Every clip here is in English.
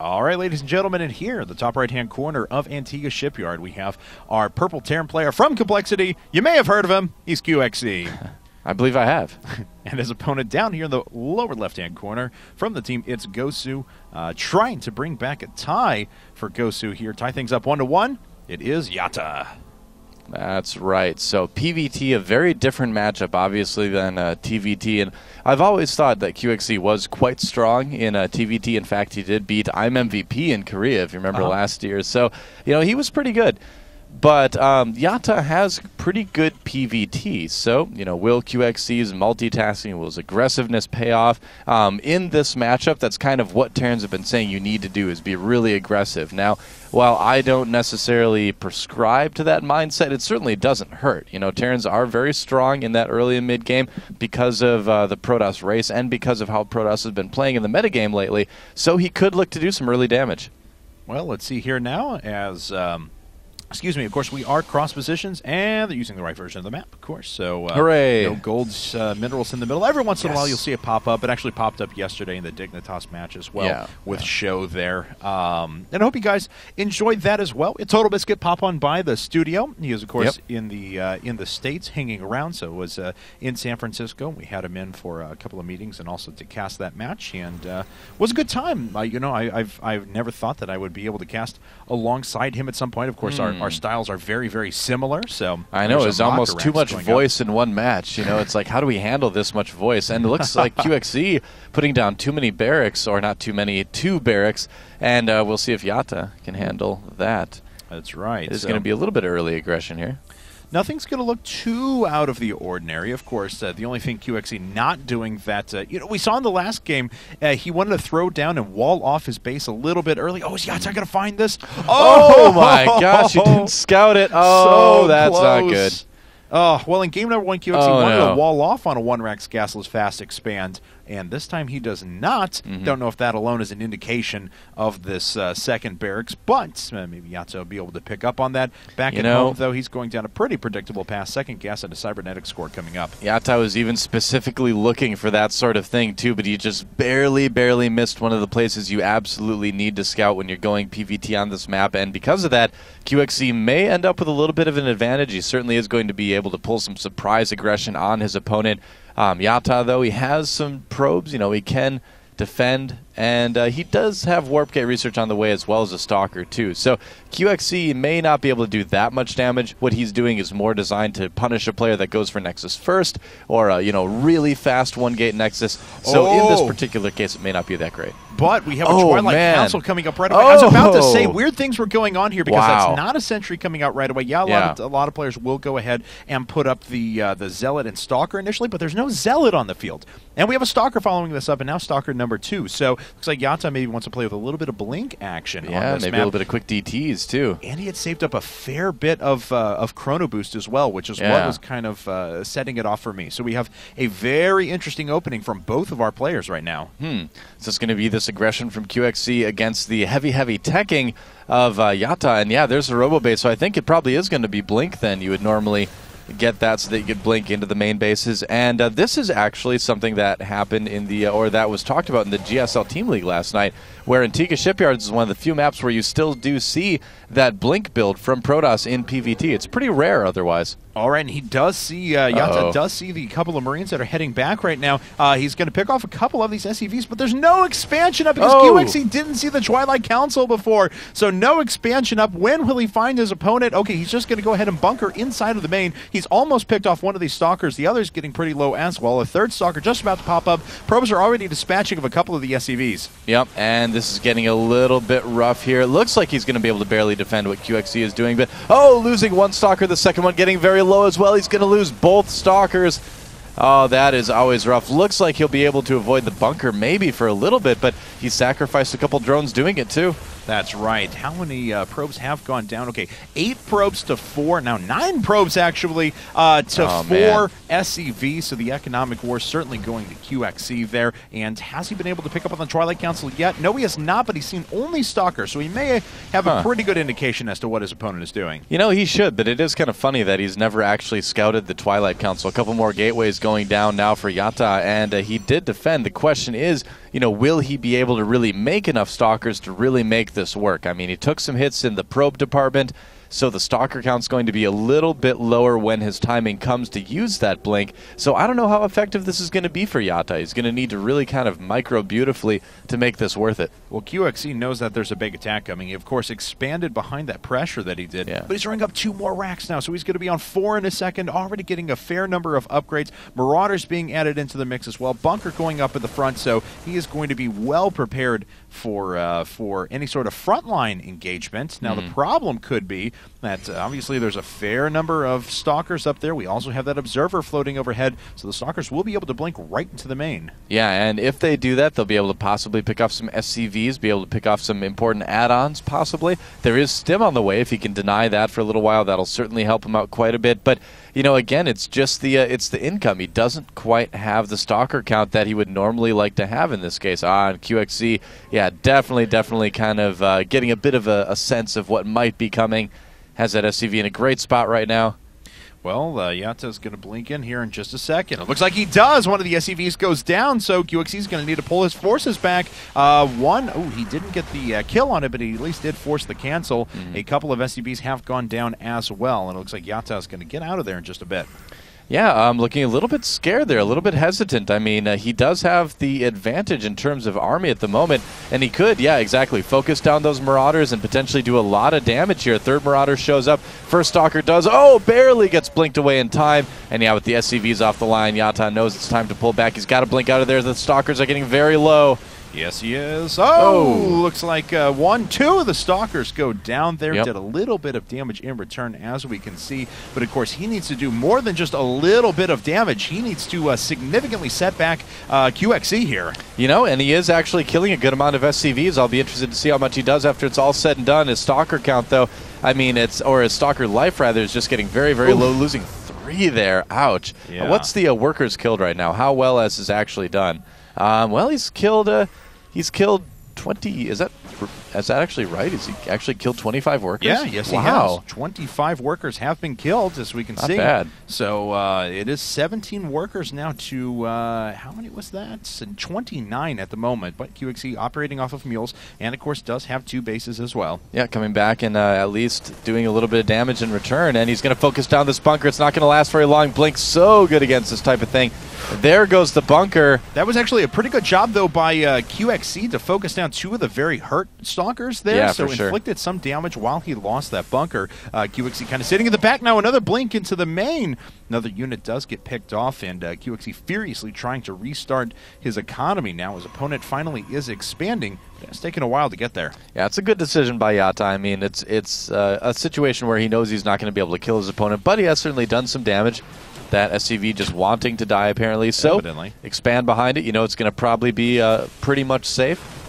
All right, ladies and gentlemen, and here in the top right-hand corner of Antiga Shipyard, we have our purple Terran player from Complexity. You may have heard of him. He's QXC. I believe I have. And his opponent down here in the lower left-hand corner from the team, it's GoSu, trying to bring back a tie for GoSu here. Tie things up 1-1. It is YaTa. That's right. So PVT, a very different matchup, obviously, than TVT. And I've always thought that QXC was quite strong in TVT. In fact, he did beat IGNProLeague in Korea, if you remember last year. So, you know, he was pretty good. But YaTa has pretty good PVT. So, you know, will QXC's multitasking, will his aggressiveness pay off? In this matchup, that's kind of what Terrans have been saying you need to do, is be really aggressive. Now, while I don't necessarily prescribe to that mindset, it certainly doesn't hurt. You know, Terrans are very strong in that early and mid game because of the Protoss race and because of how Protoss has been playing in the metagame lately. So he could look to do some early damage. Well, let's see here now as... excuse me, of course, we are cross positions, and they're using the right version of the map, of course. So, hooray! No golds, minerals in the middle. Every once in a while, you'll see it pop up. It actually popped up yesterday in the Dignitas match as well, with Show there. And I hope you guys enjoyed that as well. Total Biscuit pop on by the studio. He is, of course, in the States, hanging around. So it was in San Francisco. We had him in for a couple of meetings and also to cast that match, and it was a good time. You know, I've never thought that I would be able to cast alongside him at some point. Of course, our styles are very, very similar. So I know it's almost too much voice in one match. You know, it's like, how do we handle this much voice? And it looks like QXC putting down too many barracks, or not too many, 2 barracks. And we'll see if YaTa can handle that. That's right. There's going to be a little bit of early aggression here. Nothing's going to look too out of the ordinary. Of course, the only thing QXC not doing that, you know, we saw in the last game, he wanted to throw down and wall off his base a little bit early. Oh, is YaTa going to find this? Oh, my gosh, you didn't scout it. Oh, so that's close. Not good. Oh, well, in game number 1, QXC wanted to wall off on a 1-Rax gasless fast expand, and this time he does not. Don't know if that alone is an indication of this second barracks, but maybe YaTa will be able to pick up on that. Back at home, though, he's going down a pretty predictable pass. Second gas and a cybernetic score coming up. YaTa was even specifically looking for that sort of thing, too, but he just barely missed one of the places you absolutely need to scout when you're going PVT on this map, and because of that, QXC may end up with a little bit of an advantage. He certainly is going to be able to pull some surprise aggression on his opponent. YaTa, though, he has some probes. You know, he can defend, and he does have Warp Gate research on the way as well as a Stalker, too. So QXC may not be able to do that much damage. What he's doing is more designed to punish a player that goes for Nexus first, or you know, really fast 1-gate Nexus. So in this particular case, it may not be that great. But we have a Twilight Council coming up right away. I was about to say, weird things were going on here because that's not a Sentry coming out right away. Yeah, a lot of players will go ahead and put up the Zealot and Stalker initially, but there's no Zealot on the field. And we have a Stalker following this up, and now Stalker number 2. So looks like YaTa maybe wants to play with a little bit of blink action on this maybe map. A little bit of quick DTs, too. And he had saved up a fair bit of Chrono Boost as well, which is what was kind of setting it off for me. So we have a very interesting opening from both of our players right now. So it's going to be this aggression from QXC against the heavy teching of YaTa. And yeah, there's a robo base, so I think it probably is going to be blink then. You would normally get that so that you could blink into the main bases. And this is actually something that happened in the, or that was talked about in the GSL Team League last night, where Antiga Shipyard is one of the few maps where you still do see that blink build from Protoss in PVT. It's pretty rare otherwise. All right, and he does see, YaTa does see the couple of Marines that are heading back right now. He's going to pick off a couple of these SCVs, but there's no expansion up because QXC didn't see the Twilight Council before. So no expansion up. When will he find his opponent? Okay, he's just going to go ahead and bunker inside of the main. He's almost picked off one of these Stalkers. The other's getting pretty low as well. A third Stalker just about to pop up. Probes are already dispatching of a couple of the SCVs. Yep, and this is getting a little bit rough here. It looks like he's going to be able to barely defend what QXC is doing, but losing one Stalker, the second one getting very low as well. He's going to lose both Stalkers. Oh, that is always rough. Looks like he'll be able to avoid the bunker maybe for a little bit, but he sacrificed a couple drones doing it too. That's right. How many probes have gone down? Okay, 8 probes to 4. Now 9 probes, actually, to 4 SCVs. So the economic war certainly going to QXC there. And has he been able to pick up on the Twilight Council yet? No, he has not, but he's seen only Stalker. So he may have a pretty good indication as to what his opponent is doing. You know, he should, but it is kind of funny that he's never actually scouted the Twilight Council. A couple more gateways going down now for YaTa, and he did defend. The question is, will he be able to really make enough Stalkers to really make this work? I mean, he took some hits in the probe department, so the Stalker count's going to be a little bit lower when his timing comes to use that blink. So I don't know how effective this is going to be for YaTa. He's going to need to really kind of micro beautifully to make this worth it. Well, QXC knows that there's a big attack coming. He, of course, expanded behind that pressure that he did, but he's throwing up 2 more racks now, so he's going to be on 4 in a second, already getting a fair number of upgrades. Marauders being added into the mix as well. Bunker going up at the front, so he is going to be well prepared for any sort of frontline engagement. Now, the problem could be that obviously there's a fair number of Stalkers up there. We also have that Observer floating overhead, so the Stalkers will be able to blink right into the main. Yeah, and if they do that, they'll be able to possibly pick off some SCVs, be able to pick off some important add-ons, possibly. There is Stim on the way. If he can deny that for a little while, that'll certainly help him out quite a bit. But, again, it's just the income. He doesn't quite have the Stalker count that he would normally like to have in this case. And QXC, yeah, definitely kind of getting a bit of a sense of what might be coming. Has that SCV in a great spot right now. Well, YaTa's going to blink in here in just a second. It looks like he does. One of the SCVs goes down, so QXC's going to need to pull his forces back. He didn't get the kill on it, but he at least did force the cancel. A couple of SCVs have gone down as well, and it looks like YaTa's going to get out of there in just a bit. Yeah, I'm looking a little bit scared there, a little bit hesitant. I mean, he does have the advantage in terms of army at the moment, and he could, yeah, exactly, focus down those Marauders and potentially do a lot of damage here. Third Marauder shows up. First Stalker does, barely gets blinked away in time. And yeah, with the SCVs off the line, YaTa knows it's time to pull back. He's got to blink out of there. The Stalkers are getting very low. Yes, he is. Looks like 2 of the Stalkers go down there. Did a little bit of damage in return, as we can see. But, of course, he needs to do more than just a little bit of damage. He needs to significantly set back QXC here. And he is actually killing a good amount of SCVs. I'll be interested to see how much he does after it's all said and done. His Stalker count, though, his Stalker life, rather, is just getting very, very low, losing 3 there. Ouch. Yeah. What's the workers killed right now? How well has this actually done? Well, he's killed 20. Is that actually right? Has he actually killed 25 workers? Yeah, yes, he has. 25 workers have been killed, as we can see. Not bad. So it is 17 workers now to, how many was that? 29 at the moment, but QXC operating off of mules, and of course does have 2 bases as well. Yeah, coming back and at least doing a little bit of damage in return, and he's going to focus down this bunker. It's not going to last very long. Blink's so good against this type of thing. There goes the bunker. That was actually a pretty good job, though, by QXC to focus down 2 of the very hurt Stalkers there. Yeah, so inflicted some damage while he lost that bunker. QXC kind of sitting in the back now. Another blink into the main. Another unit does get picked off, and QXC furiously trying to restart his economy now. His opponent finally is expanding. It's taken a while to get there. Yeah, it's a good decision by YaTa. I mean, it's a situation where he knows he's not going to be able to kill his opponent, but he has certainly done some damage. That SCV just wanting to die, apparently. So, expand behind it. It's going to probably be pretty much safe.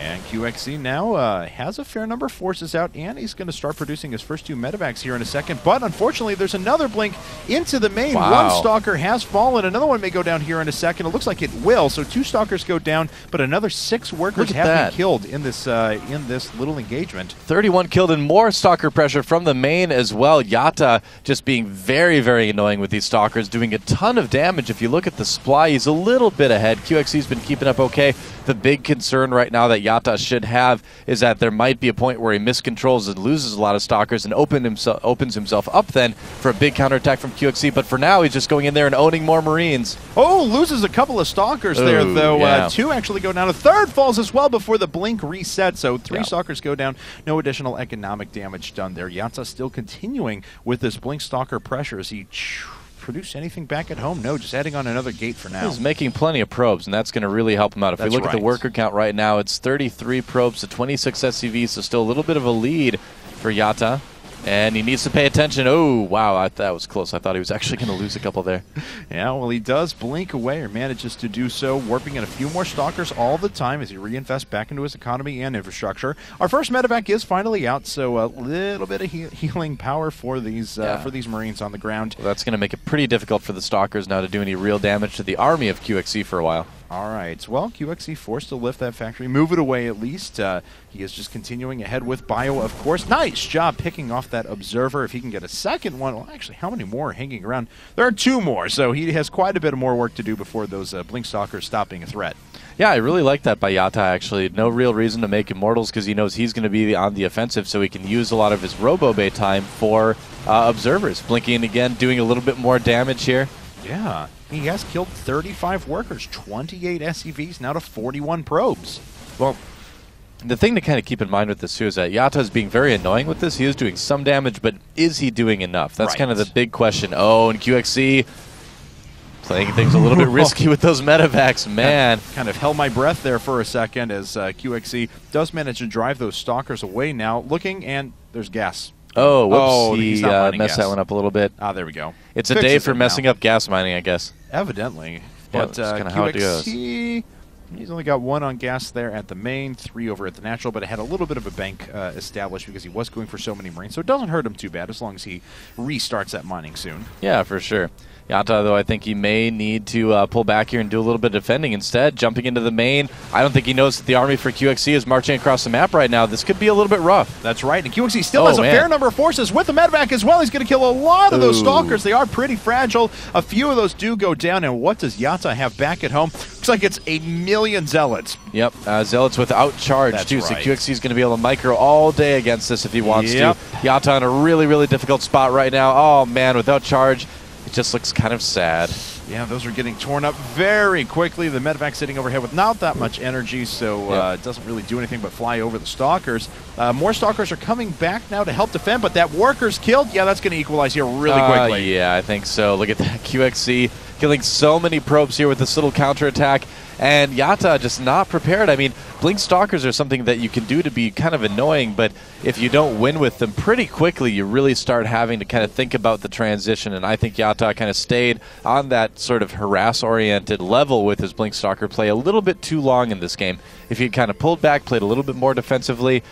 And QXC now has a fair number of forces out, and he's going to start producing his first 2 medevacs here in a second. But unfortunately, there's another blink into the main. Wow. 1 Stalker has fallen. Another one may go down here in a second. It looks like it will. So 2 Stalkers go down, but another 6 workers have been killed in this little engagement. 31 killed and more Stalker pressure from the main as well. YaTa just being very, very annoying with these Stalkers, doing a ton of damage. If you look at the supply, he's a little bit ahead. QXC's been keeping up okay. The big concern right now that YaTa should have is that there might be a point where he miscontrols and loses a lot of Stalkers and opens himself up then for a big counterattack from QXC. But for now, he's just going in there and owning more Marines. Loses a couple of Stalkers there, though. Yeah. 2 actually go down. A 3rd falls as well before the blink resets. So 3 Stalkers go down. No additional economic damage done there. YaTa still continuing with this blink Stalker pressure as he produce anything back at home? No, just adding on another gate for now. He's making plenty of probes, and that's going to really help him out. If we look at the worker count right now, it's 33 probes to 26 SCVs, so still a little bit of a lead for YaTa. And he needs to pay attention. Oh, wow, that was close. I thought he was actually going to lose a couple there. Yeah, well, he does blink away, or manages to do so, warping in a few more Stalkers all the time as he reinvests back into his economy and infrastructure. Our first medevac is finally out, so a little bit of healing power for these Marines on the ground. Well, that's going to make it pretty difficult for the Stalkers now to do any real damage to the army of QXC for a while. All right. Well, QXC forced to lift that factory, move it away at least. He is just continuing ahead with Bio, of course. Nice job picking off that Observer. If he can get a second one, well, actually, how many more are hanging around? There are 2 more, so he has quite a bit of more work to do before those Blink Stalkers stop being a threat. Yeah, I really like that by YaTa, actually. No real reason to make Immortals because he knows he's going to be on the offensive, so he can use a lot of his Robo-Bay time for observers. Blinking again, doing a little bit more damage here. Yeah, he has killed 35 workers, 28 SCVs, now to 41 probes. Well, the thing to kind of keep in mind with this, too, is that YaTa is being very annoying with this. He is doing some damage, but is he doing enough? That's kind of the big question. Oh, and QXC playing things a little bit risky with those medevacs, man. Kind of held my breath there for a second as QXC does manage to drive those stalkers away now. Looking, and there's gas. Oh, whoops. He messed that one up a little bit. Ah, there we go. It's a day for messing up gas mining, I guess. Evidently. Yeah, But that's kind of how it goes. He's only got 1 on gas there at the main, 3 over at the natural, but it had a little bit of a bank established because he was going for so many Marines, so it doesn't hurt him too bad as long as he restarts that mining soon. Yeah, for sure. YaTa, though, I think he may need to pull back here and do a little bit of defending instead, jumping into the main. I don't think he knows that the army for QXC is marching across the map right now. This could be a little bit rough. That's right, and QXC still has a fair number of forces with the medevac as well. He's going to kill a lot of those stalkers. They are pretty fragile. A few of those do go down, and what does YaTa have back at home? Looks like it's 1,000,000 Zealots. Yep, Zealots without charge, too, so QXC is going to be able to micro all day against this if he wants to. YaTa in a really, really difficult spot right now. Oh, man, without charge. It just looks kind of sad. Yeah, those are getting torn up very quickly. The medevac sitting overhead with not that much energy, so it doesn't really do anything but fly over the stalkers. More stalkers are coming back now to help defend, but that worker's killed. Yeah, that's going to equalize here really quickly. Yeah, I think so. Look at that. QXC killing so many probes here with this little counterattack. And YaTa just not prepared. I mean, Blink Stalkers are something that you can do to be kind of annoying, but if you don't win with them pretty quickly, you really start having to kind of think about the transition. And I think YaTa kind of stayed on that sort of harass-oriented level with his Blink Stalker play a little bit too long in this game. If he had kind of pulled back, played a little bit more defensively,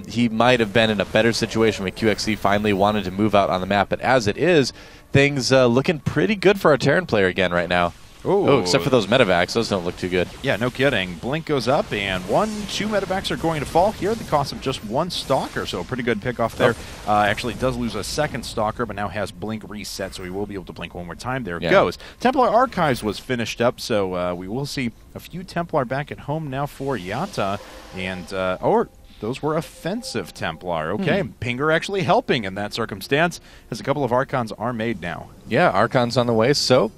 he might have been in a better situation when QXC finally wanted to move out on the map. But as it is, things looking pretty good for our Terran player again right now. Oh, except for those medevacs. Those don't look too good. Yeah, no kidding. Blink goes up, and 2 medevacs are going to fall here at the cost of just 1 stalker, so a pretty good pick off there. Actually does lose a 2nd stalker, but now has Blink reset, so he will be able to blink 1 more time. There it goes. Templar Archives was finished up, so we will see a few Templar back at home now for YaTa, and those were offensive Templar. Okay, Pinger actually helping in that circumstance, as a couple of Archons are made now. Yeah, Archons on the way, so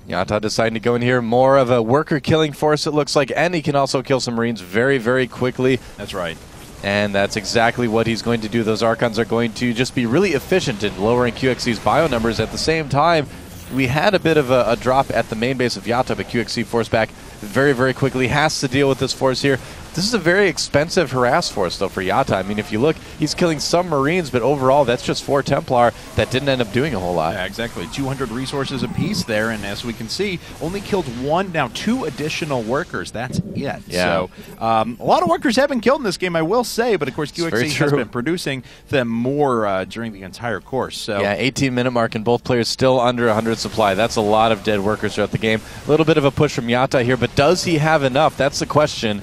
YaTa deciding to go in here, more of a worker-killing force, it looks like, and he can also kill some Marines very, very quickly. That's right. And that's exactly what he's going to do. Those Archons are going to just be really efficient in lowering QXC's bio numbers. At the same time, we had a bit of a drop at the main base of YaTa, but QXC force back very, very quickly, has to deal with this force here. This is a very expensive harass force, though, for YaTa. I mean, if you look, he's killing some Marines, but overall, that's just 4 Templar that didn't end up doing a whole lot. Yeah, exactly. 200 resources apiece there, and as we can see, only killed 1, now 2 additional workers. That's it. Yeah. So, a lot of workers have been killed in this game, I will say, but of course, QXC has been producing them more during the entire course. So yeah, 18-minute mark, and both players still under 100 supply. That's a lot of dead workers throughout the game. A little bit of a push from YaTa here, but does he have enough? That's the question.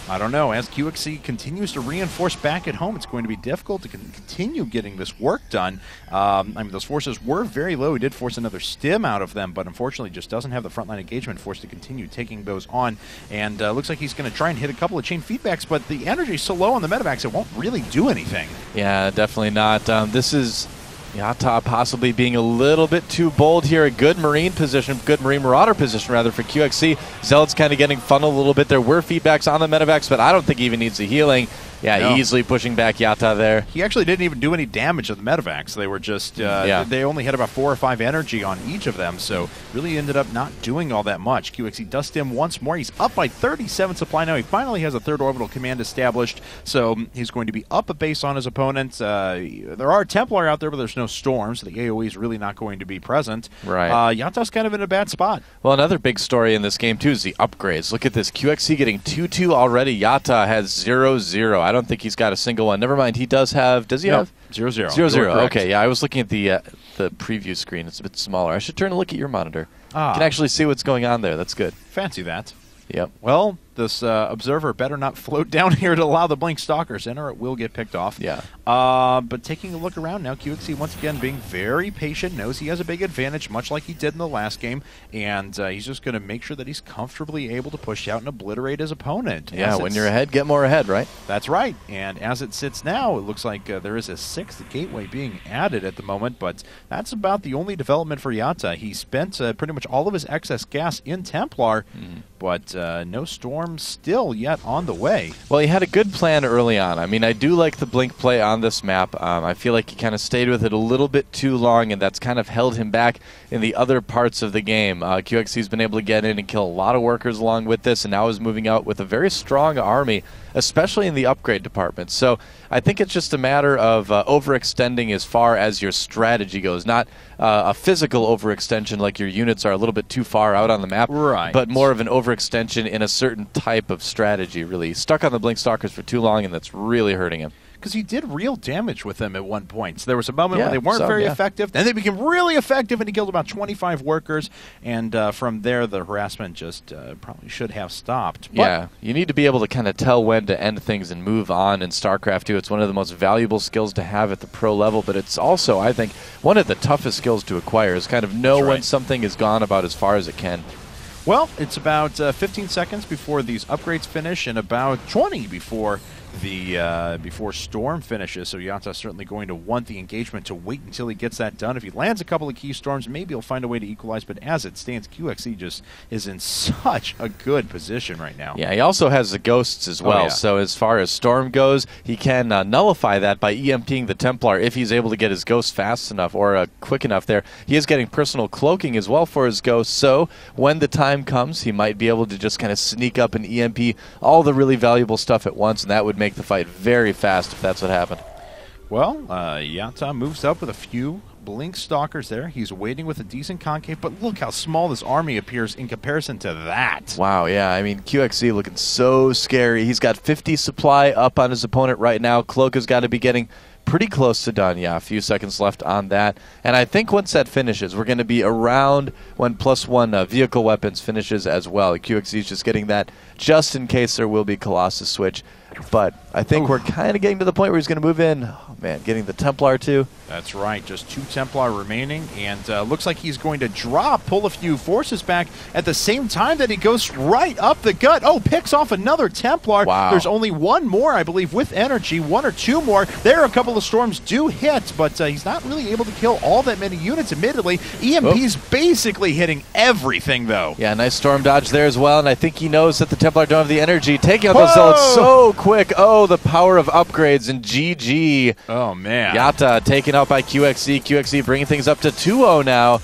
I don't know. As QXC continues to reinforce back at home, it's going to be difficult to continue getting this work done. I mean, those forces were very low. He did force another stim out of them, but unfortunately just doesn't have the frontline engagement force to continue taking those on. And looks like he's going to try and hit a couple of chain feedbacks, but the energy is so low on the medevacs, it won't really do anything. Yeah, definitely not. This is YaTa possibly being a little bit too bold here. A good Marine position, good Marine Marauder position, rather, for QXC. Zealot's kind of getting funneled a little bit. There were feedbacks on the medevacs, but I don't think he even needs the healing. Yeah, easily pushing back YaTa there. He actually didn't even do any damage to the medevacs. They were just, they only had about 4 or 5 energy on each of them, so really ended up not doing all that much. QXC does stim once more. He's up by 37 supply now. He finally has a 3rd orbital command established, so he's going to be up a base on his opponent. There are Templar out there, but there's no Storm, so the AoE is really not going to be present. Right. YaTa's kind of in a bad spot. Well, another big story in this game, too, is the upgrades. Look at this. QXC getting 2-2 already. YaTa has 0-0. I don't think he's got a single one. Never mind. He does have... Does he have? 0-0. 0-0. Okay, yeah. I was looking at the preview screen. It's a bit smaller. I should turn and look at your monitor. You can actually see what's going on there. That's good. Fancy that. Yep. Well, this Observer better not float down here to allow the Blink Stalkers in, or it will get picked off. Yeah. But taking a look around now, QXC once again being very patient, knows he has a big advantage, much like he did in the last game, and he's just going to make sure that he's comfortably able to push out and obliterate his opponent. Yeah, when you're ahead, get more ahead, right? That's right. And as it sits now, it looks like there is a 6th gateway being added at the moment, but that's about the only development for YaTa. He spent pretty much all of his excess gas in Templar, but no Storm still yet on the way. Well, he had a good plan early on. I mean, I do like the Blink play on this map. I feel like he kind of stayed with it a little bit too long, and that's kind of held him back in the other parts of the game. QXC's been able to get in and kill a lot of workers along with this, and now is moving out with a very strong army, especially in the upgrade department. So I think it's just a matter of overextending as far as your strategy goes, not a physical overextension like your units are a little bit too far out on the map, right, but more of an overextension in a certain type of strategy, really. Stuck on the Blink Stalkers for too long, and that's really hurting him. Because he did real damage with them at one point. So there was a moment when they weren't very effective. Then they became really effective, and he killed about 25 workers. And from there, the harassment just probably should have stopped. But yeah, you need to be able to kind of tell when to end things and move on in StarCraft 2. It's one of the most valuable skills to have at the pro level, but it's also, I think, one of the toughest skills to acquire is kind of know when something is gone about as far as it can. Well, it's about 15 seconds before these upgrades finish, and about 20 before before Storm finishes. So YaTa's certainly going to want the engagement to wait until he gets that done. If he lands a couple of key storms, maybe he'll find a way to equalize. But as it stands, QXC just is in such a good position right now. Yeah, he also has the ghosts as well. So as far as Storm goes, he can nullify that by EMPing the Templar if he's able to get his ghost fast enough or quick enough there. He is getting personal cloaking as well for his ghost. So when the time comes, he might be able to just kind of sneak up and EMP all the really valuable stuff at once, and that would make the fight very fast if that's what happened. Well, YaTa moves up with a few Blink Stalkers there. He's waiting with a decent concave, but look how small this army appears in comparison to that. Wow, yeah. I mean, QXC looking so scary. He's got 50 supply up on his opponent right now. Cloak has got to be getting pretty close to done. Yeah, a few seconds left on that. And I think once that finishes, we're going to be around when +1 vehicle weapons finishes as well. QXC is just getting that just in case there will be Colossus switch. But I think we're kind of getting to the point where he's going to move in. Oh, man, getting the Templar too. That's right. Just 2 Templar remaining. And looks like he's going to pull a few forces back at the same time that he goes right up the gut. Oh, picks off another Templar. Wow. There's only one more, I believe, with energy. 1 or 2 more. There are a couple of storms do hit, but he's not really able to kill all that many units, admittedly. EMP's basically hitting everything, though. Yeah, nice storm dodge there as well. And I think he knows that the Templar don't have the energy. Taking out those zealots so quick. Oh, the power of upgrades, and GG. Oh, man. YaTa taken out by QXC. QXC bringing things up to 2-0 now.